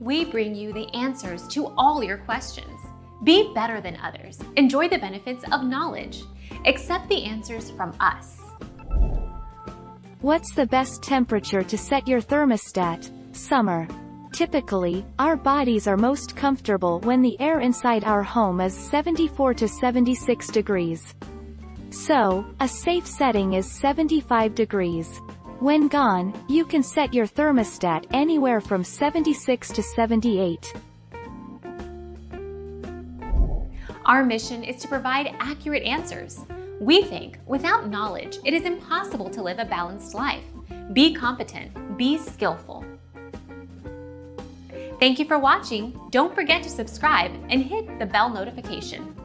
We bring you the answers to all your questions. Be better than others. Enjoy the benefits of knowledge. Accept the answers from us. What's the best temperature to set your thermostat? Summer. Typically, our bodies are most comfortable when the air inside our home is 74 to 76 degrees. So, a safe setting is 75 degrees. When gone, you can set your thermostat anywhere from 76 to 78. Our mission is to provide accurate answers. We think without knowledge, it is impossible to live a balanced life. Be competent, be skillful. Thank you for watching. Don't forget to subscribe and hit the bell notification.